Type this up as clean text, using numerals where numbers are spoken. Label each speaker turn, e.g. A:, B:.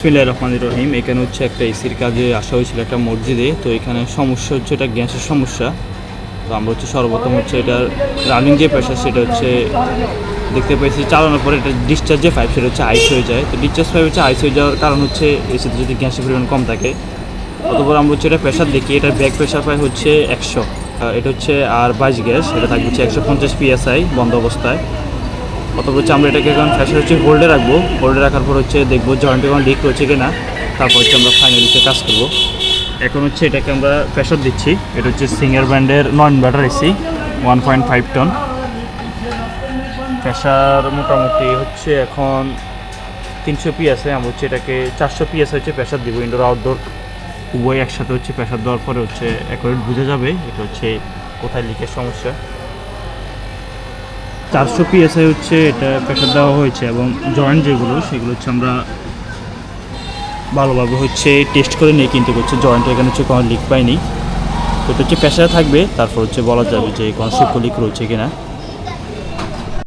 A: বিসমিল্লাহির রহমানির রহিম। এখানে হচ্ছে একটা এসির কাজে আসা হয়েছিল একটা মসজিদে। তো এখানে সমস্যা হচ্ছে এটা গ্যাসের সমস্যা। তো আমরা হচ্ছে সর্বপ্রথম হচ্ছে এটার রানিং যে প্রেশার সেটা হচ্ছে দেখতে পেয়েছি চালানোর পরে এটা ডিসচার্জ যে পাইপ সেটা হচ্ছে আইস হয়ে যায়। তো ডিসচার্জ পাইপ হচ্ছে আইস হয়ে যাওয়ার কারণ হচ্ছে এসিতে যদি গ্যাসের পরিমাণ কম থাকে। অতপর আমরা হচ্ছে এটা প্রেশার দেখি, এটার ব্যাক প্রেশার পাই হচ্ছে 100। এটা হচ্ছে আর 22 গ্যাস, এটা থাকবে হচ্ছে 150 PSI বন্ধ অবস্থায়। অতপর হচ্ছে আমরা এটাকে এখন প্রেশার হচ্ছে হোল্ডে রাখবো। হোল্ডে রাখার পর হচ্ছে দেখবো জয়েন্টে কোনো লিক রয়েছে কিনা, তারপর হচ্ছে আমরা ফাইনাল হচ্ছে কাজ করবো। এখন হচ্ছে এটাকে আমরা প্রেশার দিচ্ছি। এটা হচ্ছে সিঙ্গার ব্র্যান্ডের নন ব্যাটার এসি 1.5 টন। প্রেশার মোটামুটি হচ্ছে এখন 300 PSI। আমরা হচ্ছে এটাকে 400 PSI হচ্ছে প্রেশার দিব। ইনডোর আউটডোর উভয় একসাথে হচ্ছে প্রেশার দেওয়ার পরে হচ্ছে অ্যাকুরেট বোঝা যাবে এটা হচ্ছে কোথায় লিকের সমস্যা। 400 PSI হচ্ছে এটা প্রেশার দেওয়া হয়েছে এবং জয়েন্ট যেগুলো সেগুলো হচ্ছে আমরা ভালোভাবে হচ্ছে টেস্ট করে নিয়ে কিন্তু হচ্ছে জয়েন্ট এখানে হচ্ছে কোনো লিক পাইনি। তো এটা হচ্ছে প্রেশারে থাকবে, তারপর হচ্ছে বলা যাবে যে কোনো লিক রয়েছে কিনা।